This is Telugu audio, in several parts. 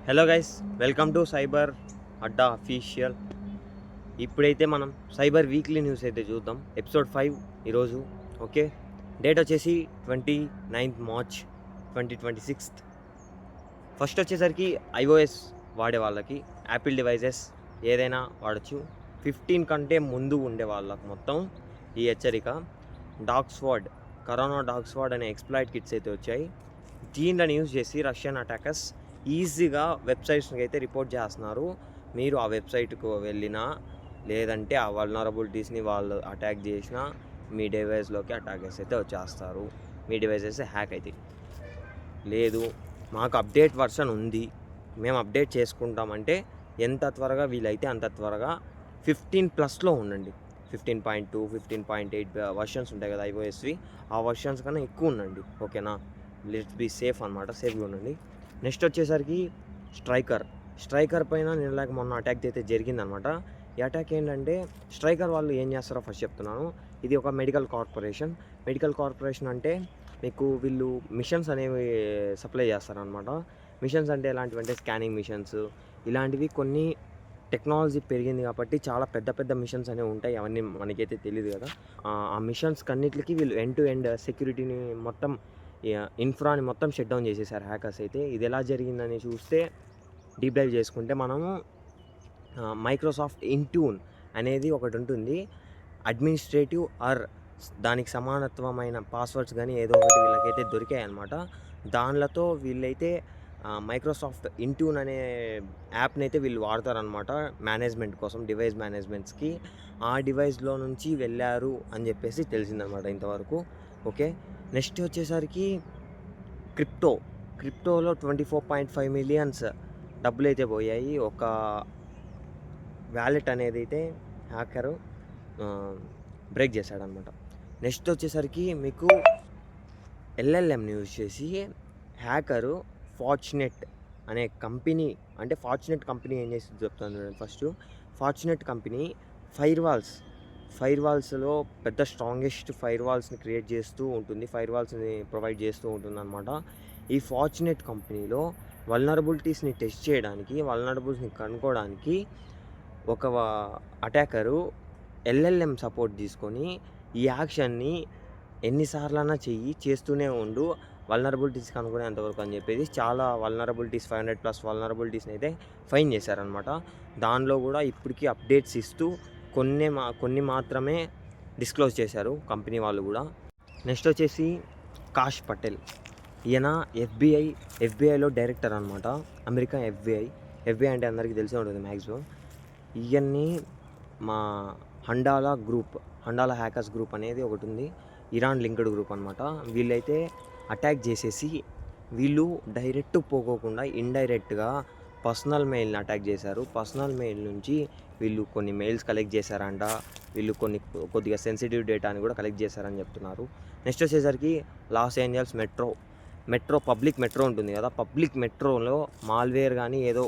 Hello guys, welcome to cyber Adda official. ఇప్పుడైతే మనం సైబర్ వీక్లీ న్యూస్ అయితే చూద్దాం. ఎపిసోడ్ 5 ఈరోజు. ఓకే, డేట్ వచ్చేసి 29th March 2026. ఫస్ట్ వచ్చేసరికి iOS వాడే వాళ్ళకి, యాపిల్ డివైజెస్ ఏదైనా వాడచ్చు. 15 కంటే ముందు ఉండే వాళ్ళకి మొత్తం ఈ హెచ్చరిక. డాగ్స్వాడ్, కరోనా డాగ్స్వాడ్ అనే ఎక్స్ప్లాయిట్ కిట్స్ అయితే వచ్చాయి. దీనిని యూజ్ చేసి రష్యన్ అటాకర్స్ ఈజీగా వెబ్సైట్స్కి అయితే రిపోర్ట్ చేస్తున్నారు. మీరు ఆ వెబ్సైట్కు వెళ్ళినా లేదంటే ఆ వల్నరబిలిటీస్ని వాళ్ళు అటాక్ చేసినా మీ డివైస్లోకి అటాకర్స్ అయితే వచ్చేస్తారు. మీ డివైసెస్ హ్యాక్ అవుతాయి. లేదు, మాకు అప్డేట్ వర్షన్ ఉంది, మేము అప్డేట్ చేసుకుంటామంటే ఎంత త్వరగా వీలైతే అంత త్వరగా 15+ ఉండండి. 15.2, 15.8 వర్షన్స్ ఉంటాయి కదా iOSవి, ఆ వర్షన్స్ కన్నా ఎక్కువ ఉండండి. ఓకేనా, లెట్స్ బీ సేఫ్ అనమాట, సేఫ్గా ఉండండి. నెక్స్ట్ వచ్చేసరికి స్ట్రైకర్ పైన నిన్న మొన్న అటాక్ అయితే జరిగిందనమాట. ఈ అటాక్ ఏంటంటే, స్ట్రైకర్ వాళ్ళు ఏం చేస్తారో ఫస్ట్ చెప్తున్నాను. ఇది ఒక మెడికల్ కార్పొరేషన్ అంటే మీకు వీళ్ళు మిషన్స్ అనేవి సప్లై చేస్తారనమాట. మిషన్స్ అంటే ఎలాంటివంటే స్కానింగ్ మిషన్స్, ఇలాంటివి కొన్ని టెక్నాలజీ పెరిగింది కాబట్టి చాలా పెద్ద పెద్ద మిషన్స్ అనేవి ఉంటాయి. అవన్నీ మనకైతే తెలియదు కదా. ఆ మిషన్స్ కన్నిటికి వీళ్ళు ఎండ్ టు ఎండ్ సెక్యూరిటీని మొత్తం, ఇన్ఫ్రాని మొత్తం షట్ డౌన్ చేసేసారు హ్యాకర్స్ అయితే. ఇది ఎలా జరిగిందని చూస్తే, డీప్ డైవ్ చేసుకుంటే మనము మైక్రోసాఫ్ట్ ఇంట్యూన్ అనేది ఒకటి ఉంటుంది. అడ్మినిస్ట్రేటివ్ ఆర్ దానికి సమానత్వమైన పాస్వర్డ్స్ కానీ ఏదో ఒకటి వీళ్ళకైతే దొరికాయి అనమాట. దానిలతో వీళ్ళైతే మైక్రోసాఫ్ట్ ఇంట్యూన్ అనే యాప్ని అయితే వీళ్ళు వాడతారనమాట మేనేజ్మెంట్ కోసం, డివైస్ మేనేజ్మెంట్స్కి. ఆ డివైస్లో నుంచి వెళ్ళారు అని చెప్పేసి తెలిసిందనమాట ఇంతవరకు. ఓకే, నెక్స్ట్ వచ్చేసరికి క్రిప్టోలో 24.5 మిలియన్స్ డబ్బులు అయితే పోయాయి. ఒక వ్యాలెట్ అనేది అయితే హ్యాకరు బ్రేక్ చేశాడనమాట. నెక్స్ట్ వచ్చేసరికి మీకు LLMని యూజ్ చేసి హ్యాకరు ఫార్చునేట్ అనే కంపెనీ, అంటే ఫార్చునేట్ కంపెనీ ఏం చేసి చెప్తాను చూడండి. ఫస్ట్ ఫార్చునేట్ కంపెనీ ఫైర్వాల్స్లో పెద్ద స్ట్రాంగెస్ట్ ఫైర్వాల్స్ని క్రియేట్ చేస్తూ ఉంటుంది, ఫైర్వాల్స్ని ప్రొవైడ్ చేస్తూ ఉంటుంది అనమాట. ఈ ఫార్చునేట్ కంపెనీలో వల్నరబిలిటీస్ని టెస్ట్ చేయడానికి, వల్నరబిలిటీస్ని కనుక్కోవడానికి ఒక అటాకరు LLM సపోర్ట్ తీసుకొని ఈ యాక్షన్ని ఎన్నిసార్లైనా చేస్తూనే ఉండు, వల్నరబిలిటీస్ కనుక్కునేంతవరకు అని చెప్పేసి చాలా వల్నరబిలిటీస్, 500+ వల్నరబిలిటీస్ని అయితే ఫైన్ చేశారనమాట. దానిలో కూడా ఇప్పటికీ అప్డేట్స్ ఇస్తూ కొన్ని మాత్రమే డిస్క్లోజ్ చేశారు కంపెనీ వాళ్ళు కూడా. నెక్స్ట్ వచ్చేసి కాష్ పటేల్, ఈయన ఎఫ్బిఐలో డైరెక్టర్ అనమాట. అమెరికా ఎఫ్బిఐ అంటే అందరికీ తెలిసే ఉంటుంది మ్యాక్సిమం. ఈయన్ని మా హండాలా హ్యాకర్స్ గ్రూప్ అనేది ఒకటి ఉంది, ఇరాన్ లింక్డ్ గ్రూప్ అనమాట. వీళ్ళైతే అటాక్ చేసేసి వీళ్ళు డైరెక్ట్ పోకోకుండా ఇండైరెక్ట్గా పర్సనల్ మెయిల్ని అటాక్ చేశారు. పర్సనల్ మెయిల్ నుంచి వీళ్ళు కొన్ని మెయిల్స్ కలెక్ట్ చేశారంట. వీళ్ళు కొద్దిగా సెన్సిటివ్ డేటాని కూడా కలెక్ట్ చేశారని చెప్తున్నారు. నెక్స్ట్ వచ్చేసరికి లాస్ ఏంజల్స్ పబ్లిక్ మెట్రో ఉంటుంది కదా, పబ్లిక్ మెట్రోలో మాల్వేర్ కానీ ఏదో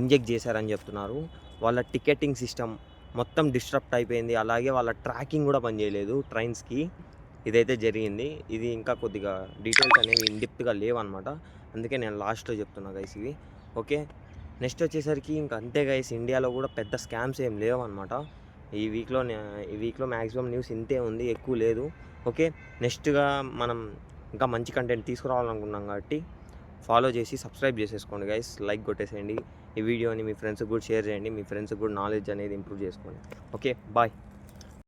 ఇంజెక్ట్ చేశారని చెప్తున్నారు. వాళ్ళ టికెటింగ్ సిస్టమ్ మొత్తం డిస్టర్బ్ అయిపోయింది, అలాగే వాళ్ళ ట్రాకింగ్ కూడా పనిచేయలేదు ట్రైన్స్కి. ఇదైతే జరిగింది. ఇది ఇంకా కొద్దిగా డీటెయిల్స్ అనేవి ఇన్డెప్త్గా లేవన్నమాట, అందుకే నేను లాస్ట్లో చెప్తున్నా గైస్ ఇవి. ఓకే, నెక్స్ట్ వచ్చేసరికి ఇంకా అంతే గైస్, ఇండియాలో కూడా పెద్ద స్కామ్స్ ఏం లేవన్నమాట. ఈ వీక్లో మ్యాక్సిమం న్యూస్ ఇంతే ఉంది, ఎక్కువ లేదు. ఓకే, నెక్స్ట్గా మనం ఇంకా మంచి కంటెంట్ తీసుకురావాలనుకున్నాం కాబట్టి ఫాలో చేసి సబ్స్క్రైబ్ చేసేసుకోండి గైస్, లైక్ కొట్టేసేయండి. ఈ వీడియోని మీ ఫ్రెండ్స్కి కూడా షేర్ చేయండి, మీ ఫ్రెండ్స్కి కూడా నాలెడ్జ్ అనేది ఇంప్రూవ్ చేసుకోండి. Okay, bye.